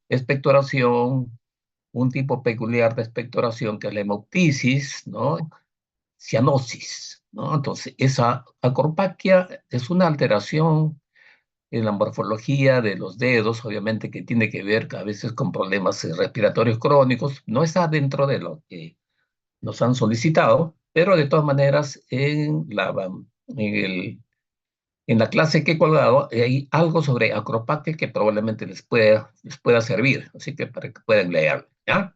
expectoración, un tipo peculiar de expectoración que es la hemoptisis, ¿no? Cianosis, ¿no? Entonces, esa acropaquia es una alteración en la morfología de los dedos, obviamente que tiene que ver a veces con problemas respiratorios crónicos, no está dentro de lo que nos han solicitado, pero de todas maneras en la clase que he colgado hay algo sobre acropaquia que probablemente les pueda servir, así que para que puedan leer, ¿ya?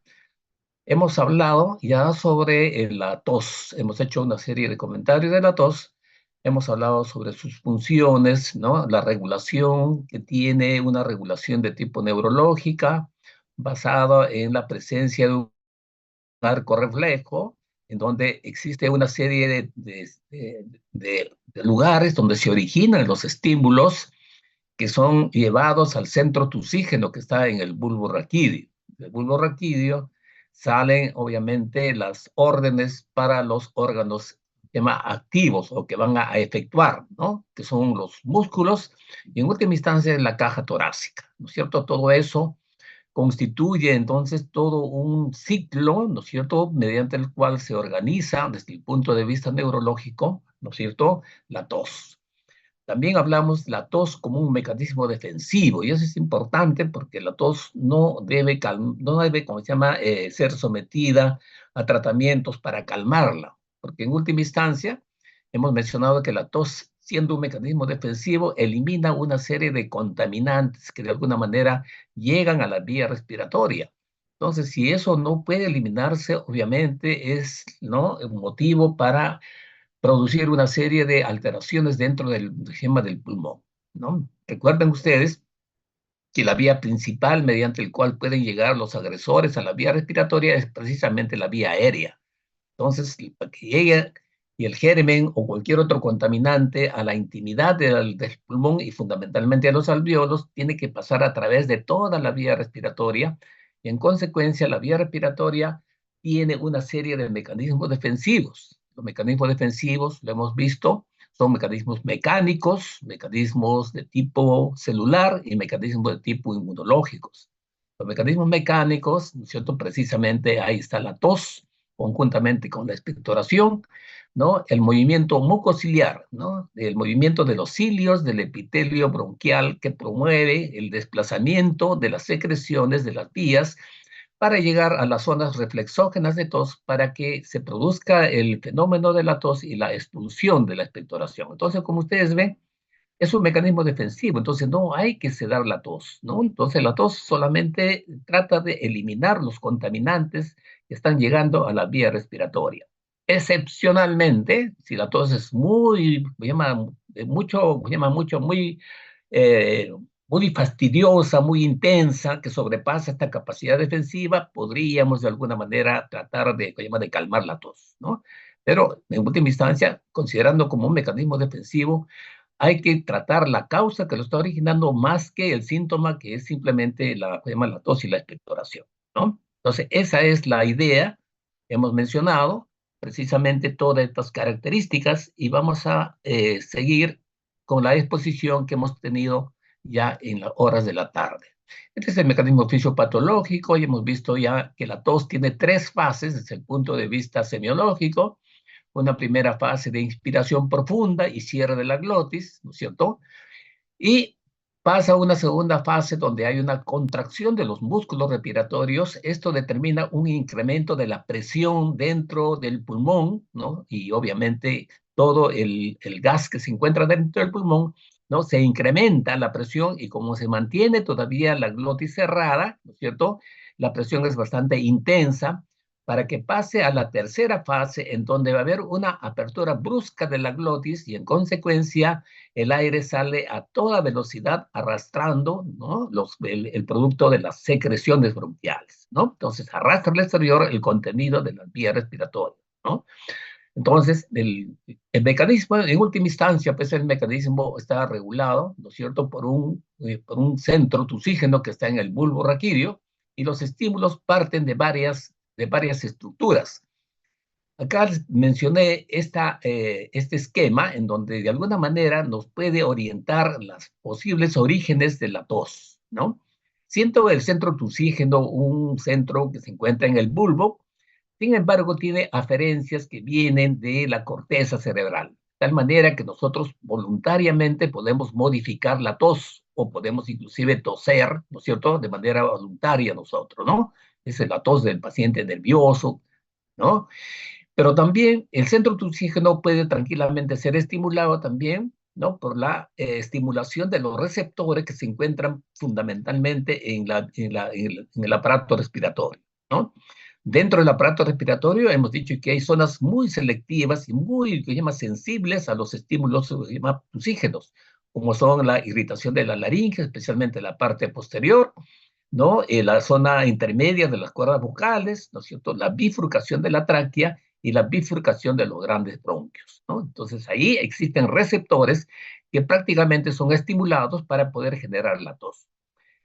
Hemos hablado ya sobre la tos, hemos hecho una serie de comentarios de la tos, hemos hablado sobre sus funciones, ¿no? La regulación que tiene una regulación de tipo neurológica basada en la presencia de un arco reflejo, en donde existe una serie de lugares donde se originan los estímulos que son llevados al centro tusígeno que está en el bulbo raquídeo. Del bulbo raquídeo salen obviamente las órdenes para los órganos activos o que van a efectuar, ¿no? Que son los músculos y en última instancia la caja torácica, ¿no es cierto? Todo eso constituye entonces todo un ciclo, ¿no es cierto?, mediante el cual se organiza desde el punto de vista neurológico, ¿no es cierto?, la tos. También hablamos de la tos como un mecanismo defensivo, y eso es importante porque la tos no debe, ¿cómo se llama?, ser sometida a tratamientos para calmarla, porque en última instancia hemos mencionado que la tos, siendo un mecanismo defensivo, elimina una serie de contaminantes que de alguna manera llegan a la vía respiratoria. Entonces, si eso no puede eliminarse, obviamente es, ¿no?, un motivo para producir una serie de alteraciones dentro del sistema del pulmón, ¿no? Recuerden ustedes que la vía principal mediante el cual pueden llegar los agresores a la vía respiratoria es precisamente la vía aérea. Entonces, para que llegue y el germen o cualquier otro contaminante a la intimidad del pulmón y fundamentalmente a los alveolos, tiene que pasar a través de toda la vía respiratoria y en consecuencia la vía respiratoria tiene una serie de mecanismos defensivos. Los mecanismos defensivos, lo hemos visto, son mecanismos mecánicos, mecanismos de tipo celular y mecanismos de tipo inmunológicos. Los mecanismos mecánicos, ¿no es cierto? Precisamente ahí está la tos, conjuntamente con la expectoración, ¿no? El movimiento mucociliar, ¿no? El movimiento de los cilios del epitelio bronquial que promueve el desplazamiento de las secreciones de las vías para llegar a las zonas reflexógenas de tos para que se produzca el fenómeno de la tos y la expulsión de la expectoración. Entonces, como ustedes ven, es un mecanismo defensivo, entonces no hay que sedar la tos, ¿no? Entonces la tos solamente trata de eliminar los contaminantes que están llegando a la vía respiratoria. Excepcionalmente, si la tos es eh, muy fastidiosa, muy intensa, que sobrepasa esta capacidad defensiva, podríamos de alguna manera tratar de calmar la tos, ¿no? Pero en última instancia, considerando como un mecanismo defensivo, hay que tratar la causa que lo está originando más que el síntoma que es simplemente la tos y la expectoración, ¿no? Entonces, esa es la idea. Hemos mencionado precisamente todas estas características y vamos a seguir con la exposición que hemos tenido ya en las horas de la tarde. Este es el mecanismo fisiopatológico y hemos visto ya que la tos tiene tres fases desde el punto de vista semiológico: una primera fase de inspiración profunda y cierre de la glotis, ¿no es cierto? Y pasa a una segunda fase donde hay una contracción de los músculos respiratorios. Esto determina un incremento de la presión dentro del pulmón, ¿no? Y obviamente todo el gas que se encuentra dentro del pulmón, ¿no? Se incrementa la presión y como se mantiene todavía la glotis cerrada, ¿no es cierto? La presión es bastante intensa para que pase a la tercera fase en donde va a haber una apertura brusca de la glotis y en consecuencia el aire sale a toda velocidad arrastrando, ¿no?, el producto de las secreciones bronquiales, ¿no? Entonces arrastra al exterior el contenido de la vía respiratoria, ¿no? Entonces, el mecanismo, en última instancia, pues el mecanismo está regulado, ¿no es cierto?, por un centro tusígeno que está en el bulbo raquídeo y los estímulos parten de varias estructuras. Acá les mencioné este esquema en donde de alguna manera nos puede orientar los posibles orígenes de la tos, ¿no? siendo el centro tusígeno un centro que se encuentra en el bulbo. Sin embargo, tiene aferencias que vienen de la corteza cerebral, de tal manera que nosotros voluntariamente podemos modificar la tos o podemos inclusive toser, ¿no es cierto?, de manera voluntaria nosotros, ¿no? Esa es la tos del paciente nervioso, ¿no? Pero también el centro tusígeno puede tranquilamente ser estimulado también, ¿no? Por la estimulación de los receptores que se encuentran fundamentalmente en el aparato respiratorio, ¿no? Dentro del aparato respiratorio hemos dicho que hay zonas muy selectivas y muy, que se llama, sensibles a los estímulos, que se llama, tusígenos, como son la irritación de la laringe, especialmente la parte posterior, ¿no? La zona intermedia de las cuerdas vocales, ¿no es cierto? La bifurcación de la tráquea y la bifurcación de los grandes bronquios, ¿no? Entonces ahí existen receptores que prácticamente son estimulados para poder generar la tos.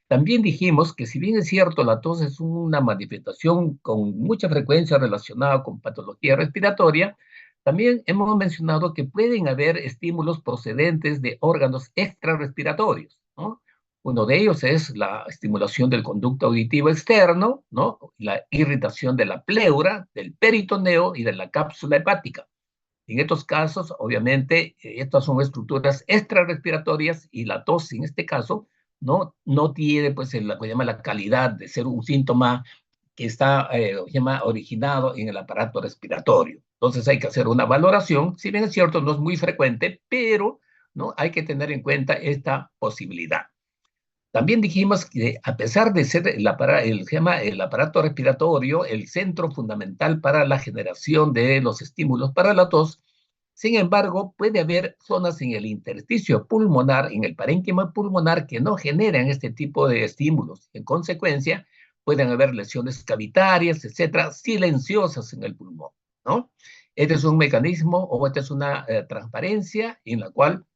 También dijimos que si bien es cierto, la tos es una manifestación con mucha frecuencia relacionada con patología respiratoria, también hemos mencionado que pueden haber estímulos procedentes de órganos extrarrespiratorios, ¿no? Uno de ellos es la estimulación del conducto auditivo externo, ¿no? La irritación de la pleura, del peritoneo y de la cápsula hepática. En estos casos, obviamente, estas son estructuras extrarrespiratorias y la tos, en este caso, no tiene, pues, lo que llama la calidad de ser un síntoma que está llama, originado en el aparato respiratorio. Entonces hay que hacer una valoración, si bien es cierto, no es muy frecuente, pero ¿no? Hay que tener en cuenta esta posibilidad. También dijimos que a pesar de ser el aparato respiratorio el centro fundamental para la generación de los estímulos para la tos, sin embargo, puede haber zonas en el intersticio pulmonar, en el parénquima pulmonar, que no generan este tipo de estímulos. En consecuencia, pueden haber lesiones cavitarias, etcétera, silenciosas en el pulmón, ¿no? Este es un mecanismo o esta es una transparencia en la cual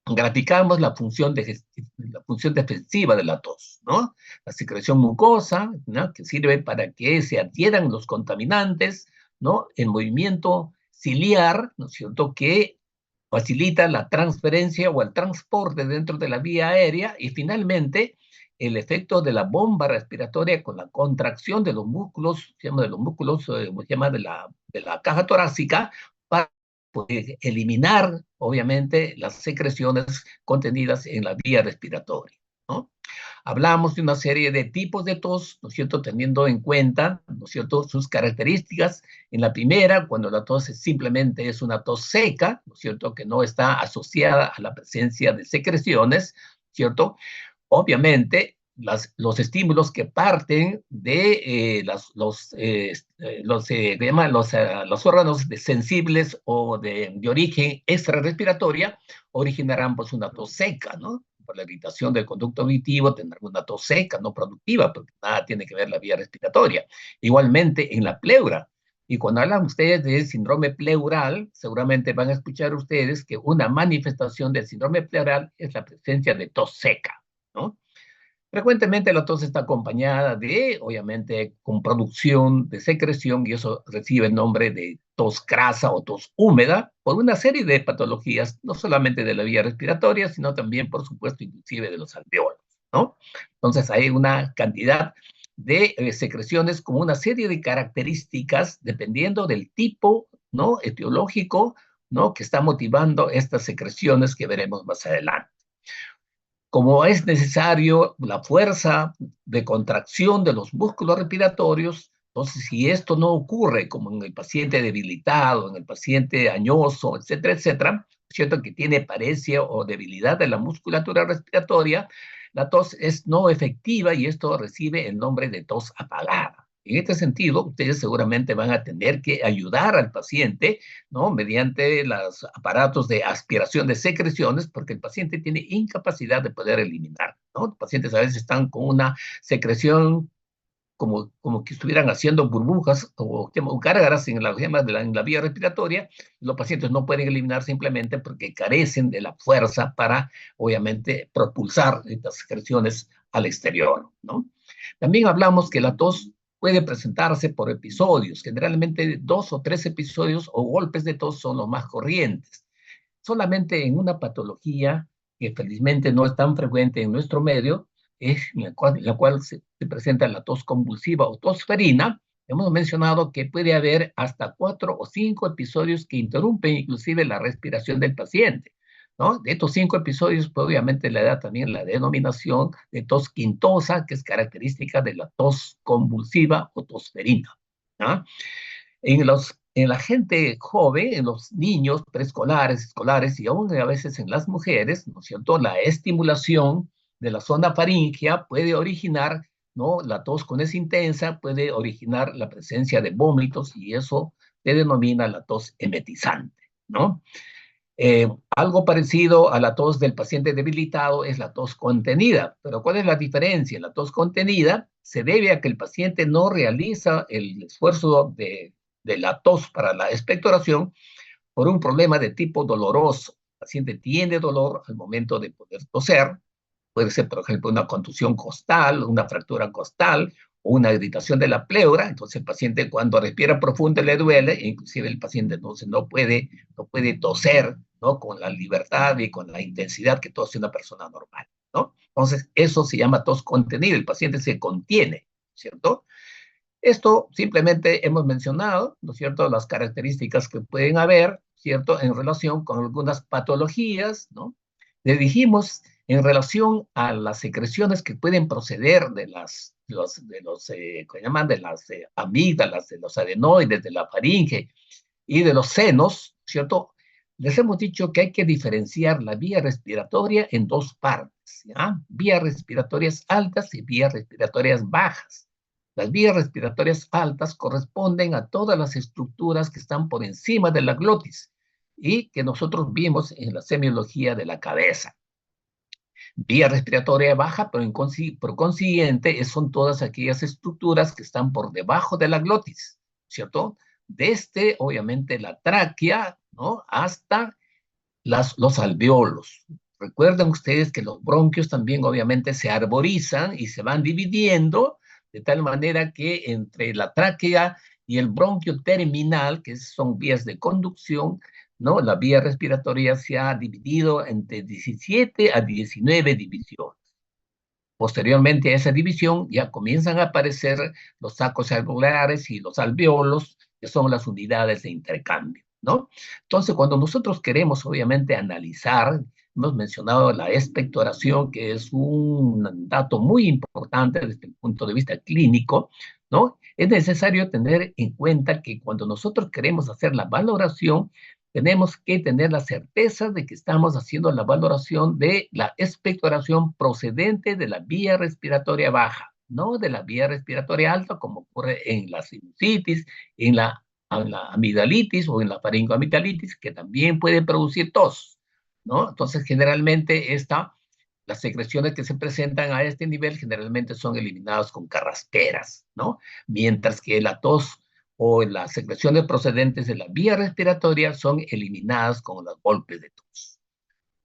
graficamos la función defensiva de la tos, ¿no? La secreción mucosa, ¿no? Que sirve para que se adhieran los contaminantes, ¿no? El movimiento ciliar, ¿no es cierto?, que facilita la transferencia o el transporte dentro de la vía aérea, y finalmente el efecto de la bomba respiratoria con la contracción de los músculos, se llama de los músculos, se llama de la caja torácica, para eliminar, obviamente, las secreciones contenidas en la vía respiratoria, ¿no? Hablamos de una serie de tipos de tos, ¿no es cierto?, teniendo en cuenta, ¿no es cierto?, sus características. En la primera, cuando la tos simplemente es una tos seca, ¿no es cierto?, que no está asociada a la presencia de secreciones, ¿cierto? Obviamente, los estímulos que parten de los órganos sensibles o de origen extrarrespiratoria originarán, pues, una tos seca, ¿no? Por la irritación del conducto auditivo tendrán una tos seca, no productiva, porque nada tiene que ver la vía respiratoria. Igualmente en la pleura. Y cuando hablan ustedes de síndrome pleural, seguramente van a escuchar ustedes que una manifestación del síndrome pleural es la presencia de tos seca, ¿no? Frecuentemente la tos está acompañada de, obviamente, con producción de secreción, y eso recibe el nombre de tos crasa o tos húmeda, por una serie de patologías, no solamente de la vía respiratoria, sino también, por supuesto, inclusive de los alveolos, ¿no? Entonces hay una cantidad de secreciones con una serie de características dependiendo del tipo, ¿no?, etiológico, ¿no?, que está motivando estas secreciones que veremos más adelante. Como es necesario la fuerza de contracción de los músculos respiratorios, entonces si esto no ocurre, como en el paciente debilitado, en el paciente añoso, etcétera, etcétera, ¿cierto?, que tiene paresia o debilidad de la musculatura respiratoria, la tos es no efectiva y esto recibe el nombre de tos apagada. En este sentido, ustedes seguramente van a tener que ayudar al paciente, ¿no?, mediante los aparatos de aspiración de secreciones, porque el paciente tiene incapacidad de poder eliminar, ¿no? Los pacientes a veces están con una secreción como que estuvieran haciendo burbujas o gárgaras en la vía respiratoria. Los pacientes no pueden eliminar simplemente porque carecen de la fuerza para, obviamente, propulsar estas secreciones al exterior, ¿no? También hablamos que la tos puede presentarse por episodios, generalmente 2 o 3 episodios o golpes de tos son los más corrientes. Solamente en una patología que felizmente no es tan frecuente en nuestro medio, es en la cual se presenta la tos convulsiva o tos ferina, hemos mencionado que puede haber hasta 4 o 5 episodios que interrumpen inclusive la respiración del paciente, ¿no? De estos 5 episodios, pues, obviamente le da también la denominación de tos quintosa, que es característica de la tos convulsiva o tos ferina, ¿no? En la gente joven, en los niños preescolares, escolares y aún a veces en las mujeres, ¿no es cierto? La estimulación de la zona faríngea puede originar, ¿no? La tos con es intensa, puede originar la presencia de vómitos y eso se denomina la tos emetizante, ¿no? Algo parecido a la tos del paciente debilitado es la tos contenida, pero ¿cuál es la diferencia? La tos contenida se debe a que el paciente no realiza el esfuerzo de la tos para la expectoración por un problema de tipo doloroso. El paciente tiene dolor al momento de poder toser, puede ser, por ejemplo, una contusión costal, una fractura costal o una irritación de la pleura. Entonces el paciente cuando respira profundo le duele, e inclusive el paciente entonces no puede toser, ¿no? Con la libertad y con la intensidad que tose una persona normal, ¿no? Entonces eso se llama tos contenida, el paciente se contiene, ¿cierto? Esto simplemente hemos mencionado, ¿no es cierto?, las características que pueden haber, ¿cierto?, en relación con algunas patologías, ¿no? Le dijimos en relación a las secreciones que pueden proceder ¿cómo llaman? De las amígdalas, de los adenoides, de la faringe y de los senos, ¿cierto? Les hemos dicho que hay que diferenciar la vía respiratoria en dos partes, ¿ya? Vías respiratorias altas y vías respiratorias bajas. Las vías respiratorias altas corresponden a todas las estructuras que están por encima de la glotis y que nosotros vimos en la semiología de la cabeza. Vía respiratoria baja, pero por consiguiente son todas aquellas estructuras que están por debajo de la glotis, ¿cierto? Desde, obviamente, la tráquea, ¿no? Hasta los alveolos. Recuerden ustedes que los bronquios también obviamente se arborizan y se van dividiendo de tal manera que entre la tráquea y el bronquio terminal, que son vías de conducción, ¿no? La vía respiratoria se ha dividido entre 17 a 19 divisiones. Posteriormente a esa división ya comienzan a aparecer los sacos alveolares y los alveolos, que son las unidades de intercambio, ¿no? Entonces, cuando nosotros queremos, obviamente, analizar, hemos mencionado la expectoración, que es un dato muy importante desde el punto de vista clínico, ¿no? Es necesario tener en cuenta que cuando nosotros queremos hacer la valoración, tenemos que tener la certeza de que estamos haciendo la valoración de la expectoración procedente de la vía respiratoria baja, no de la vía respiratoria alta, como ocurre en la sinusitis, en la amigdalitis o en la faringoamigdalitis, que también puede producir tos, ¿no? Entonces, generalmente las secreciones que se presentan a este nivel generalmente son eliminadas con carrasperas, ¿no? Mientras que la tos o las secreciones procedentes de la vía respiratoria son eliminadas con los golpes de tos.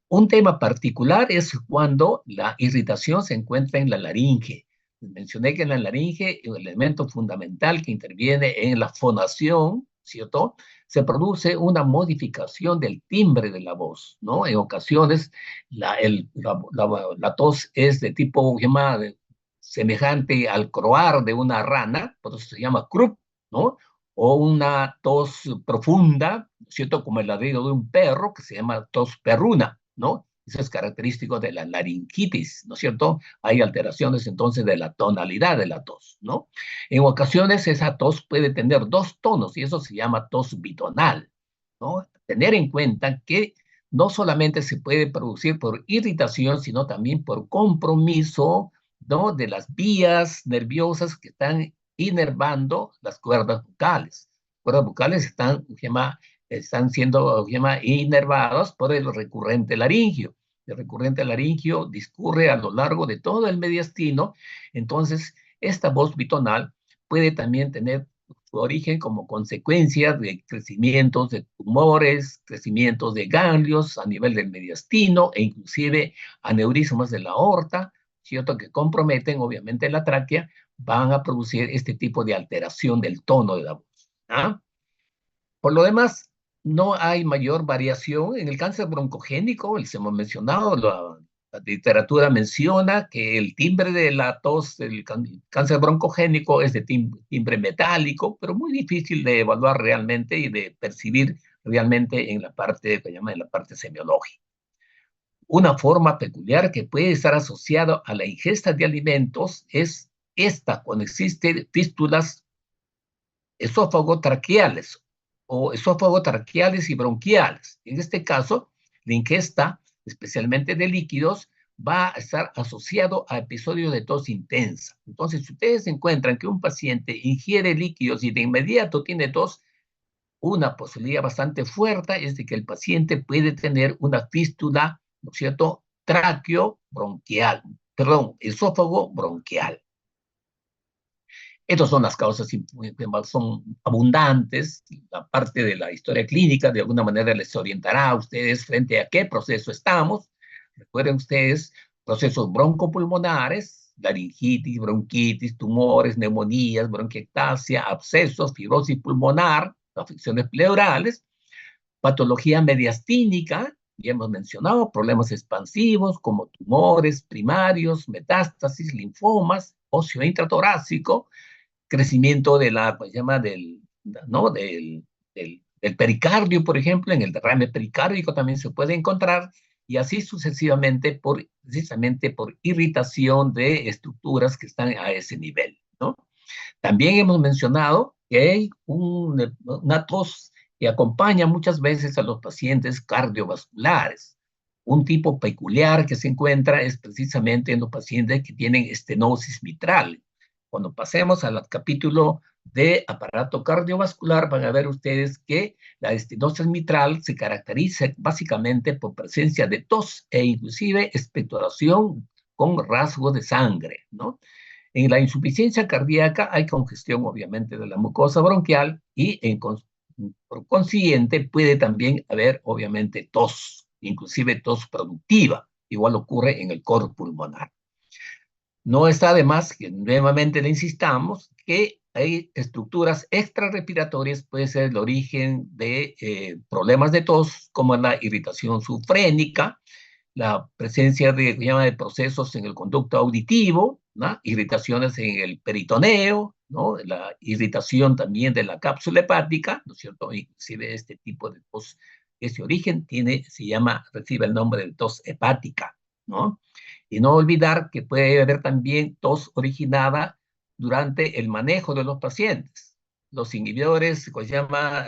Un tema particular es cuando la irritación se encuentra en la laringe. Mencioné que en la laringe el elemento fundamental que interviene en la fonación, ¿cierto? Se produce una modificación del timbre de la voz, ¿no? En ocasiones la tos es de tipo semejante al croar de una rana, por eso se llama croup, ¿no? O una tos profunda, ¿cierto? Como el ladrido de un perro, que se llama tos perruna, ¿no? Eso es característico de la laringitis, ¿no es cierto? Hay alteraciones entonces de la tonalidad de la tos, ¿no? En ocasiones esa tos puede tener dos tonos y eso se llama tos bitonal, ¿no? Tener en cuenta que no solamente se puede producir por irritación, sino también por compromiso, ¿no? De las vías nerviosas que están inervando las cuerdas vocales. Las cuerdas vocales están siendo inervadas por el recurrente laringio. El recurrente laringio discurre a lo largo de todo el mediastino, entonces esta voz bitonal puede también tener su origen como consecuencia de crecimientos de tumores, crecimientos de ganglios a nivel del mediastino e inclusive aneurismas de la aorta, ¿cierto? Que comprometen obviamente la tráquea, van a producir este tipo de alteración del tono de la voz. ¿Ah? Por lo demás, no hay mayor variación en el cáncer broncogénico, les hemos mencionado La literatura menciona que el timbre de la tos del cáncer broncogénico es de timbre metálico, pero muy difícil de evaluar realmente y de percibir realmente en la parte que llama en la parte semiológica. Una forma peculiar que puede estar asociada a la ingesta de alimentos es esta, cuando existen fístulas esófago-traqueales o esófago-traqueales y bronquiales. En este caso, la ingesta, especialmente de líquidos, va a estar asociado a episodios de tos intensa. Entonces, si ustedes encuentran que un paciente ingiere líquidos y de inmediato tiene tos, una posibilidad bastante fuerte es de que el paciente puede tener una fístula, ¿no es cierto?, tráqueo-bronquial, perdón, esófago-bronquial. Estas son las causas, son abundantes. La parte de la historia clínica de alguna manera les orientará a ustedes frente a qué proceso estamos. Recuerden ustedes procesos broncopulmonares, laringitis, bronquitis, tumores, neumonías, bronquiectasia, abscesos, fibrosis pulmonar, afecciones pleurales, patología mediastínica, ya hemos mencionado, problemas expansivos como tumores primarios, metástasis, linfomas, óseo intratorácico, crecimiento de la, pues llama ¿no? Del pericardio, por ejemplo, en el derrame pericárdico también se puede encontrar, y así sucesivamente, precisamente por irritación de estructuras que están a ese nivel, ¿no? También hemos mencionado que hay una tos que acompaña muchas veces a los pacientes cardiovasculares. Un tipo peculiar que se encuentra es precisamente en los pacientes que tienen estenosis mitral. Cuando pasemos al capítulo de aparato cardiovascular, van a ver ustedes que la estenosis mitral se caracteriza básicamente por presencia de tos e inclusive expectoración con rasgos de sangre, ¿no? En la insuficiencia cardíaca hay congestión, obviamente, de la mucosa bronquial y por consiguiente puede también haber, obviamente, tos, inclusive tos productiva. Igual ocurre en el coro pulmonar. No está de más que nuevamente le insistamos que hay estructuras extrarrespiratorias, puede ser el origen de problemas de tos, como la irritación subfrénica, la presencia de procesos en el conducto auditivo, ¿no? Irritaciones en el peritoneo, ¿no? La irritación también de la cápsula hepática, ¿no es cierto? Inclusive este tipo de tos, ese origen recibe el nombre de tos hepática, ¿no? Y no olvidar que puede haber también tos originada durante el manejo de los pacientes. Los inhibidores, que se llama,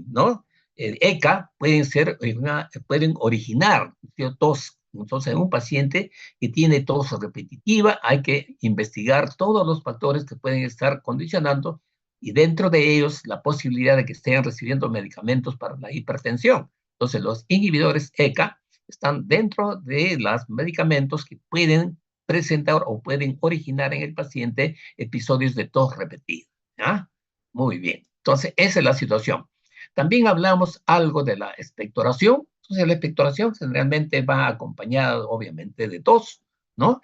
¿no? El ECA, pueden originar tos. Entonces, en un paciente que tiene tos repetitiva, hay que investigar todos los factores que pueden estar condicionando y dentro de ellos la posibilidad de que estén recibiendo medicamentos para la hipertensión. Entonces, los inhibidores ECA están dentro de los medicamentos que pueden presentar o pueden originar en el paciente episodios de tos repetida. ¿Ya? Muy bien. Entonces, esa es la situación. También hablamos algo de la expectoración. Entonces, la expectoración generalmente va acompañada, obviamente, de tos, ¿no?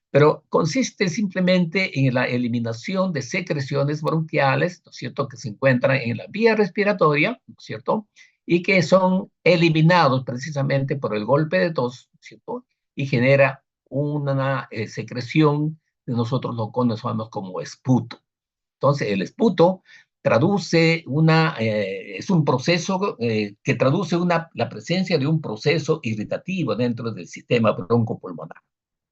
Pero consiste simplemente en la eliminación de secreciones bronquiales, ¿no es cierto?, que se encuentran en la vía respiratoria, ¿no es cierto?, y que son eliminados precisamente por el golpe de tos, ¿cierto? Y genera una secreción que nosotros lo conocemos como esputo. Entonces, el esputo es un proceso que traduce la presencia de un proceso irritativo dentro del sistema broncopulmonar,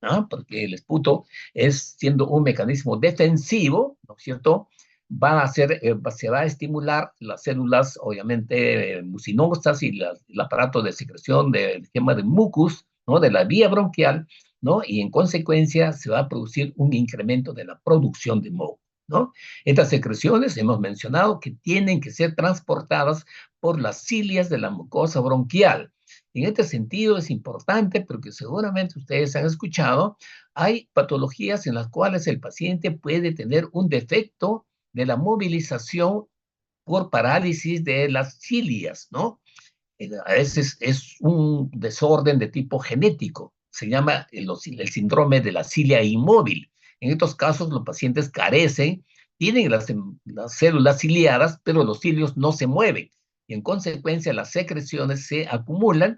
¿no? Porque el esputo siendo un mecanismo defensivo, ¿no es cierto?, se va a estimular las células, obviamente, mucinosas y el aparato de secreción del esquema de mucus, ¿no?, de la vía bronquial, ¿no? Y en consecuencia se va a producir un incremento de la producción de moco, ¿no? Estas secreciones hemos mencionado que tienen que ser transportadas por las cilias de la mucosa bronquial. En este sentido es importante porque seguramente ustedes han escuchado, hay patologías en las cuales el paciente puede tener un defecto de la movilización por parálisis de las cilias, ¿no? A veces es un desorden de tipo genético, se llama el síndrome de la cilia inmóvil. En estos casos los pacientes carecen, tienen las células ciliadas, pero los cilios no se mueven. Y en consecuencia las secreciones se acumulan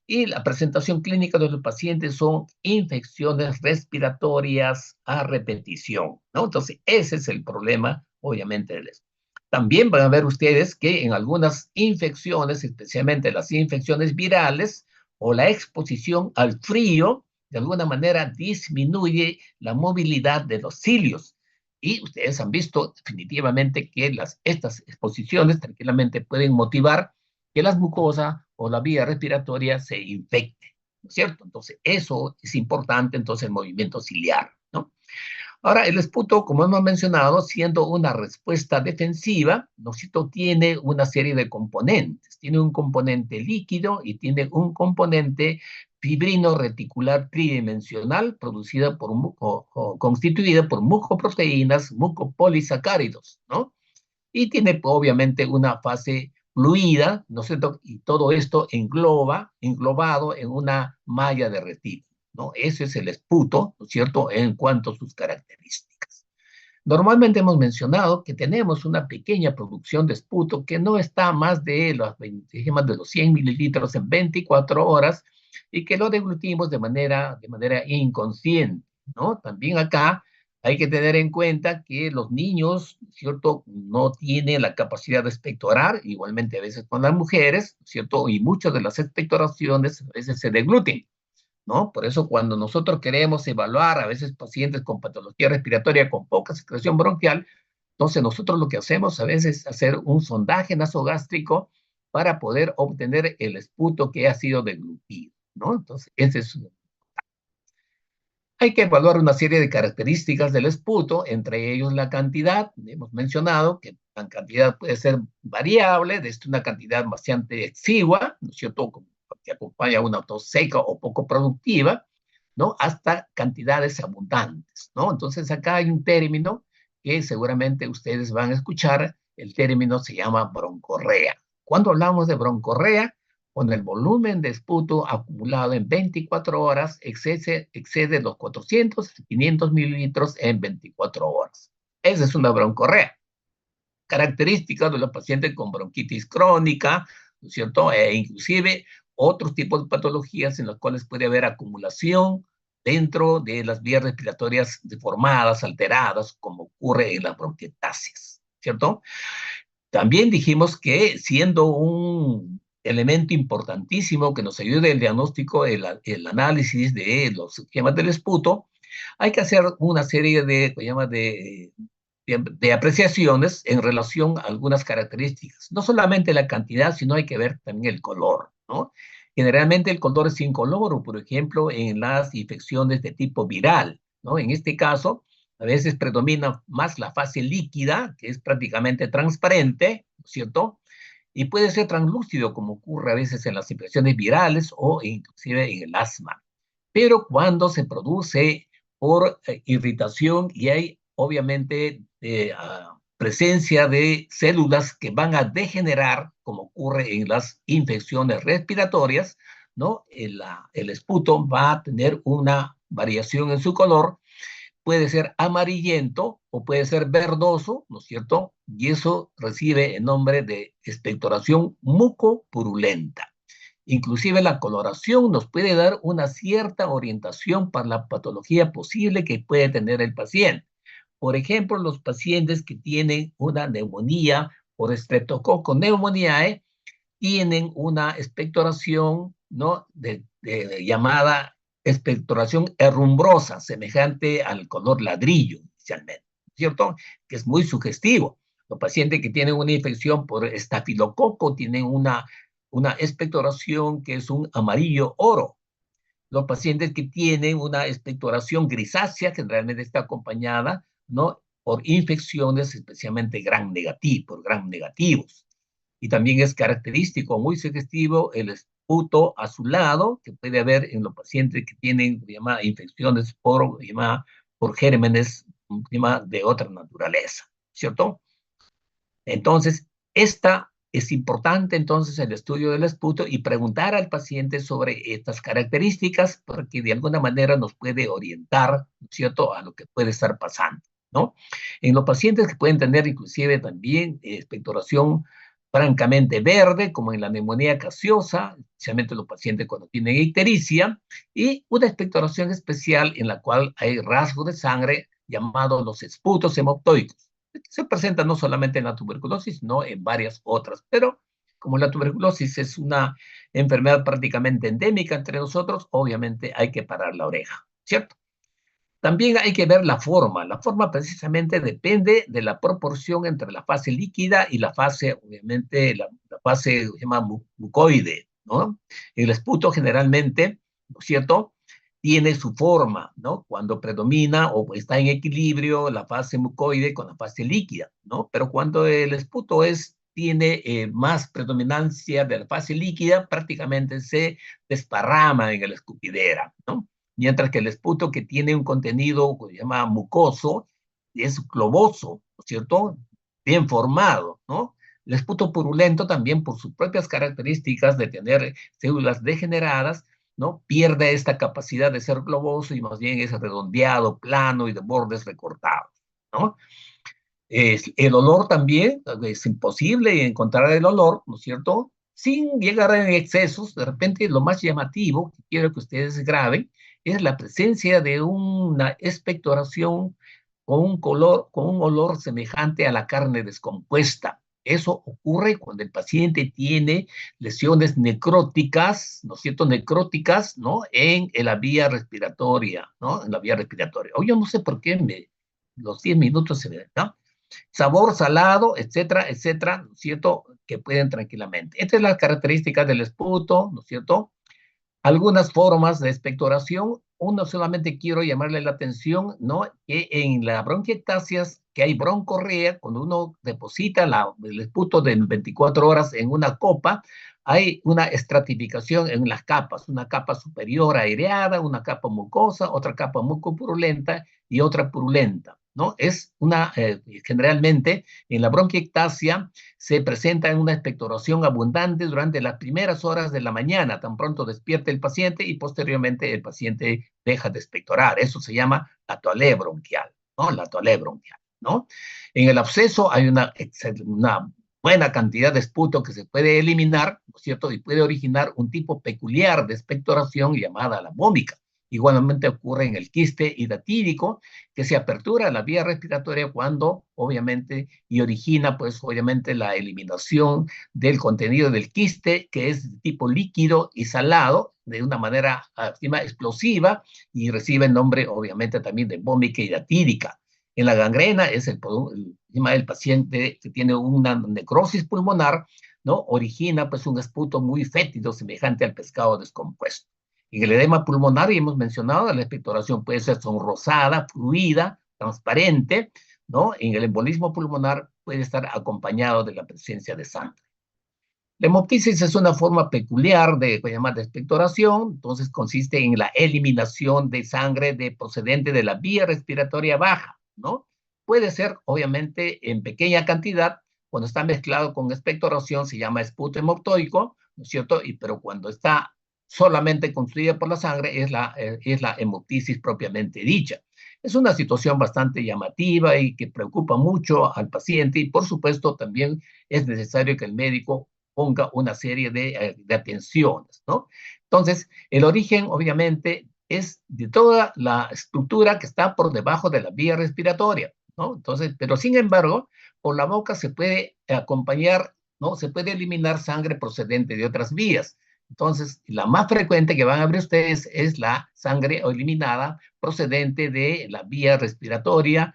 Y la presentación clínica de los pacientes son infecciones respiratorias a repetición, ¿no? Entonces, ese es el problema, obviamente, del esto. También van a ver ustedes que en algunas infecciones, especialmente las infecciones virales o la exposición al frío, de alguna manera disminuye la movilidad de los cilios. Y ustedes han visto definitivamente que estas exposiciones tranquilamente pueden motivar que las mucosas o la vía respiratoria se infecte, ¿no es cierto? Entonces, eso es importante, entonces, el movimiento ciliar, ¿no? Ahora, el esputo, como hemos mencionado, siendo una respuesta defensiva, ¿no es cierto?, tiene una serie de componentes. Tiene un componente líquido y tiene un componente fibrino reticular tridimensional producido por o constituida por mucoproteínas, mucopolisacáridos, ¿no? Y tiene obviamente una fase fluida, ¿no es cierto? Y todo esto englobado en una malla de retículo, ¿no? Ese es el esputo, ¿no es cierto?, en cuanto a sus características. Normalmente hemos mencionado que tenemos una pequeña producción de esputo que no está más de los 100 mililitros en 24 horas y que lo deglutimos de manera inconsciente, ¿no? También acá hay que tener en cuenta que los niños, ¿cierto?, no tienen la capacidad de expectorar, igualmente a veces con las mujeres, ¿cierto? Y muchas de las expectoraciones a veces se degluten, ¿no? Por eso cuando nosotros queremos evaluar a veces pacientes con patología respiratoria con poca secreción bronquial, entonces nosotros lo que hacemos a veces es hacer un sondaje nasogástrico para poder obtener el esputo que ha sido deglutido, ¿no? Entonces, hay que evaluar una serie de características del esputo, entre ellos la cantidad. Hemos mencionado que la cantidad puede ser variable, desde una cantidad bastante exigua, ¿no es cierto?, que acompaña a una tos seca o poco productiva, ¿no?, hasta cantidades abundantes, ¿no? Entonces, acá hay un término que seguramente ustedes van a escuchar, el término se llama broncorrea. Cuando hablamos de broncorrea, cuando el volumen de esputo acumulado en 24 horas excede los 400 a 500 mililitros en 24 horas. Esa es una broncorrea. Característica de los pacientes con bronquitis crónica, ¿no es cierto? E inclusive otros tipos de patologías en las cuales puede haber acumulación dentro de las vías respiratorias deformadas, alteradas, como ocurre en las bronquiectasias, ¿cierto? También dijimos que siendo un elemento importantísimo que nos ayude el diagnóstico, el análisis de los esquemas del esputo, hay que hacer una serie de apreciaciones en relación a algunas características. No solamente la cantidad, sino hay que ver también el color, ¿no? Generalmente el color es incoloro, por ejemplo, en las infecciones de tipo viral, ¿no? En este caso, a veces predomina más la fase líquida, que es prácticamente transparente, ¿no es cierto? Y puede ser translúcido, como ocurre a veces en las infecciones virales o inclusive en el asma. Pero cuando se produce por irritación y hay obviamente presencia de células que van a degenerar, como ocurre en las infecciones respiratorias, ¿no? El esputo va a tener una variación en su color, puede ser amarillento o puede ser verdoso, ¿no es cierto? Y eso recibe el nombre de expectoración mucopurulenta. Inclusive la coloración nos puede dar una cierta orientación para la patología posible que puede tener el paciente. Por ejemplo, los pacientes que tienen una neumonía por Streptococcus pneumoniae tienen una expectoración, ¿no?, llamada expectoración herrumbrosa, semejante al color ladrillo, inicialmente, ¿cierto? Que es muy sugestivo. Los pacientes que tienen una infección por estafilococo tienen una expectoración que es un amarillo oro. Los pacientes que tienen una expectoración grisácea, que realmente está acompañada, ¿no?, por infecciones, especialmente por gram negativos. Y también es característico, muy sugestivo, el esputo azulado que puede haber en los pacientes que tienen infecciones por gérmenes de otra naturaleza, ¿cierto? Entonces, esta es importante entonces el estudio del esputo y preguntar al paciente sobre estas características porque de alguna manera nos puede orientar, ¿cierto?, a lo que puede estar pasando, ¿no? En los pacientes que pueden tener inclusive también expectoración francamente verde, como en la neumonía gaseosa, especialmente los pacientes cuando tienen ictericia, y una expectoración especial en la cual hay rasgos de sangre llamados los esputos hemoptoicos. Se presenta no solamente en la tuberculosis, sino en varias otras, pero como la tuberculosis es una enfermedad prácticamente endémica entre nosotros, obviamente hay que parar la oreja, ¿cierto? También hay que ver la forma. La forma precisamente depende de la proporción entre la fase líquida y la fase, obviamente, la fase se llama mucoide, ¿no? El esputo generalmente, ¿no es cierto?, tiene su forma, ¿no? Cuando predomina o está en equilibrio la fase mucoide con la fase líquida, ¿no? Pero cuando el esputo tiene más predominancia de la fase líquida, prácticamente se desparrama en la escupidera, ¿no? Mientras que el esputo que tiene un contenido que se llama mucoso es globoso, ¿no es cierto? Bien formado, ¿no? El esputo purulento también por sus propias características de tener células degeneradas, ¿no? Pierde esta capacidad de ser globoso y más bien es redondeado, plano y de bordes recortados, ¿no? El olor también, es imposible encontrar el olor, ¿no es cierto? Sin llegar a excesos, de repente lo más llamativo que quiero que ustedes graben es la presencia de una expectoración con un olor semejante a la carne descompuesta. Eso ocurre cuando el paciente tiene lesiones necróticas, ¿no es cierto? Necróticas, ¿no? En la vía respiratoria, ¿no? En la vía respiratoria. O yo no sé por qué los 10 minutos se ven, ¿no? Sabor salado, etcétera, etcétera, ¿no es cierto? Que pueden tranquilamente. Esta es la característica del esputo, ¿no es cierto? Algunas formas de expectoración, uno solamente quiero llamarle la atención, ¿no? Que en la bronquiectasias, que hay broncorrea, cuando uno deposita el esputo de 24 horas en una copa, hay una estratificación en las capas, una capa superior aireada, una capa mucosa, otra capa mucopurulenta y otra purulenta, ¿no? Generalmente en la bronquiectasia se presenta en una expectoración abundante durante las primeras horas de la mañana, tan pronto despierte el paciente y posteriormente el paciente deja de expectorar. Eso se llama la toalé bronquial, ¿no? La toalé bronquial, ¿no? En el absceso hay una buena cantidad de esputo que se puede eliminar, ¿no es cierto? Y puede originar un tipo peculiar de expectoración llamada la vómica. Igualmente ocurre en el quiste hidatídico, que se apertura la vía respiratoria cuando, obviamente, y origina, pues, obviamente, la eliminación del contenido del quiste, que es de tipo líquido y salado, de una manera explosiva, y recibe el nombre, obviamente, también de vómica hidatídica. En la gangrena es el paciente que tiene una necrosis pulmonar, ¿no? Origina, pues, un esputo muy fétido, semejante al pescado descompuesto. En el edema pulmonar, y hemos mencionado, la expectoración puede ser sonrosada, fluida, transparente, ¿no? En el embolismo pulmonar puede estar acompañado de la presencia de sangre. La hemoptisis es una forma peculiar de expectoración, entonces consiste en la eliminación de sangre procedente de la vía respiratoria baja, ¿no? Puede ser, obviamente, en pequeña cantidad, cuando está mezclado con expectoración se llama esputo hemoptoico, ¿no es cierto? Pero cuando está solamente construida por la sangre es la hemoptisis propiamente dicha. Es una situación bastante llamativa y que preocupa mucho al paciente y, por supuesto, también es necesario que el médico ponga una serie de atenciones, ¿no? Entonces, el origen, obviamente, es de toda la estructura que está por debajo de la vía respiratoria, ¿no? Entonces, pero sin embargo, por la boca se puede acompañar, ¿no? Se puede eliminar sangre procedente de otras vías. Entonces, la más frecuente que van a ver ustedes es la sangre eliminada procedente de la vía respiratoria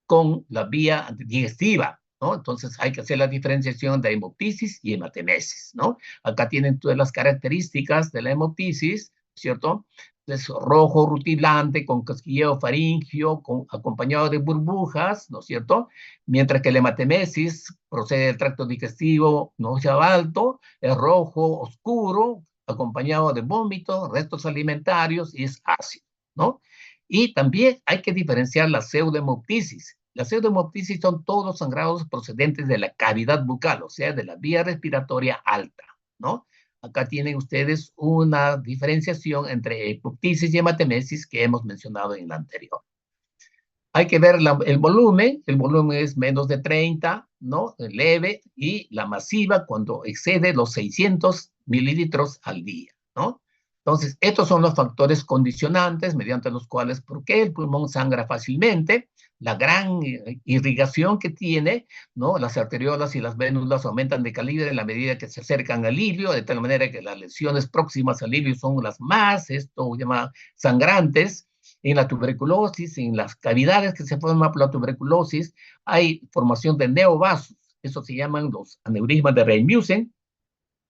con la vía digestiva, ¿no? Entonces hay que hacer la diferenciación de hemoptisis y hematemesis, ¿no? Acá tienen todas las características de la hemoptisis, ¿cierto? Es rojo rutilante, con cosquilleo faríngeo, acompañado de burbujas, ¿no es cierto? Mientras que la hematemesis procede del tracto digestivo, no sea alto, es rojo oscuro, acompañado de vómito, restos alimentarios y es ácido, ¿no? Y también hay que diferenciar la pseudohemoptisis. La pseudohemoptisis son todos los sangrados procedentes de la cavidad bucal, o sea, de la vía respiratoria alta, ¿no? Acá tienen ustedes una diferenciación entre hemoptisis y hematemesis que hemos mencionado en la anterior. Hay que ver el volumen es menos de 30, ¿no? Leve, y la masiva cuando excede los 600 mililitros al día, ¿no? Entonces, estos son los factores condicionantes mediante los cuales, ¿por qué el pulmón sangra fácilmente? La gran irrigación que tiene, ¿no? Las arteriolas y las vénulas aumentan de calibre en la medida que se acercan al ilio, de tal manera que las lesiones próximas al ilio son las más, esto llama sangrantes. En la tuberculosis, en las cavidades que se forman por la tuberculosis, hay formación de neovasos, eso se llaman los aneurismas de Reimüssen,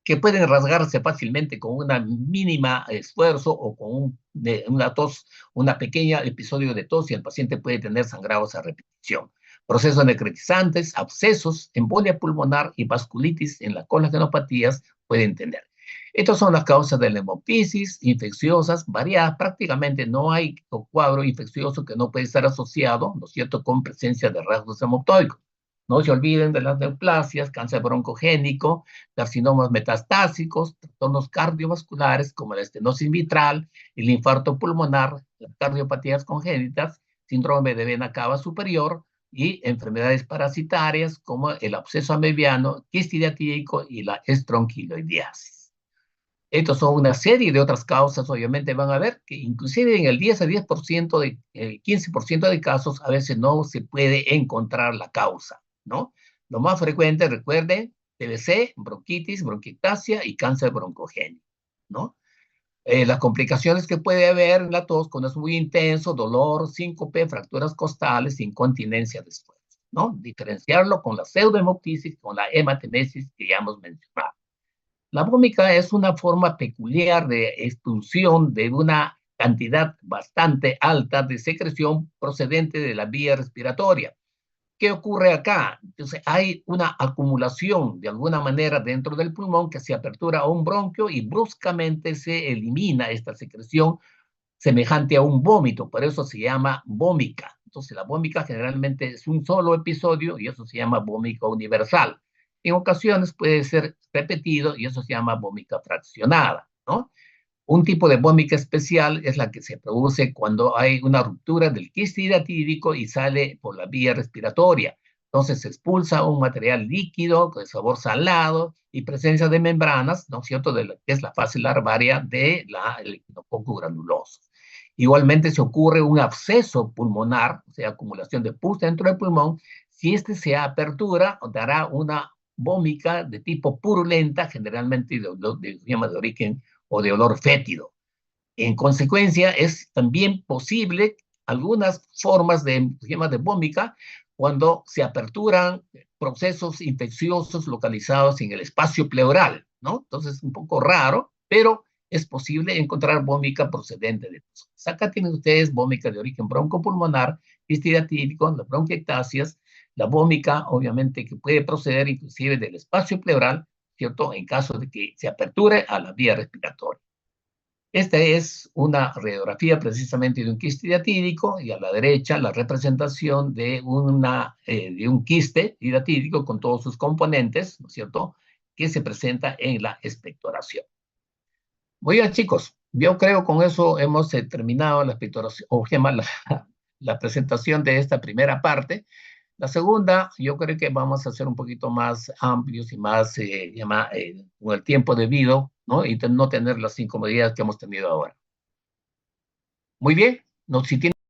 que pueden rasgarse fácilmente con una mínima esfuerzo o con una tos, una pequeña episodio de tos, y el paciente puede tener sangrados a repetición. Procesos necrotizantes, abscesos, embolia pulmonar y vasculitis en las colagenopatías pueden tener. Estas son las causas de la hemoptisis infecciosas variadas. Prácticamente no hay cuadro infeccioso que no puede estar asociado, ¿no es cierto?, con presencia de rasgos hemoptóicos. No se olviden de las neoplasias, cáncer broncogénico, carcinomas metastásicos, trastornos cardiovasculares como la estenosis mitral, el infarto pulmonar, las cardiopatías congénitas, síndrome de vena cava superior y enfermedades parasitarias como el absceso amebiano, quiste diatídico y la estronquiloidiasis. Estos son una serie de otras causas, obviamente van a ver que inclusive en el 10 a 10% de, 15% de casos a veces no se puede encontrar la causa, ¿no? Lo más frecuente, recuerden, PVC, bronquitis, bronquiectasia y cáncer broncogénico, ¿no? Las complicaciones que puede haber en la tos cuando es muy intenso, dolor, síncope, fracturas costales, incontinencia después, ¿no? Diferenciarlo con la pseudohemoptisis, con la hematemesis que ya hemos mencionado. La vómica es una forma peculiar de expulsión de una cantidad bastante alta de secreción procedente de la vía respiratoria. ¿Qué ocurre acá? Entonces, hay una acumulación de alguna manera dentro del pulmón que se apertura a un bronquio y bruscamente se elimina esta secreción semejante a un vómito, por eso se llama vómica. Entonces, la vómica generalmente es un solo episodio y eso se llama vómica universal. En ocasiones puede ser repetido y eso se llama vómica fraccionada, ¿no? Un tipo de vómica especial es la que se produce cuando hay una ruptura del quiste hidratídico y sale por la vía respiratoria. Entonces se expulsa un material líquido de sabor salado y presencia de membranas, ¿no es cierto?, de que es la fase larvaria del echinococco granuloso. Igualmente se ocurre un absceso pulmonar, o sea, acumulación de pus dentro del pulmón. Si este se apertura, dará una vómica de tipo purulenta, generalmente de origen o de olor fétido. En consecuencia, es también posible algunas formas de vómica cuando se aperturan procesos infecciosos localizados en el espacio pleural, ¿no? Entonces es un poco raro, pero es posible encontrar vómica procedente de eso. Acá tienen ustedes vómica de origen broncopulmonar, histidiatídico, las bronquiectasias, la vómica, obviamente, que puede proceder inclusive del espacio pleural, ¿cierto?, en caso de que se aperture a la vía respiratoria. Esta es una radiografía precisamente de un quiste hidratídico y a la derecha la representación de un quiste hidratídico con todos sus componentes, ¿no es cierto?, que se presenta en la expectoración. Muy bien, chicos, yo creo con eso hemos terminado la expectoración, o la presentación de esta primera parte. La segunda, yo creo que vamos a ser un poquito más amplios y más con el tiempo debido, ¿no? Y no tener las incomodidades que hemos tenido ahora. Muy bien, no, si tienen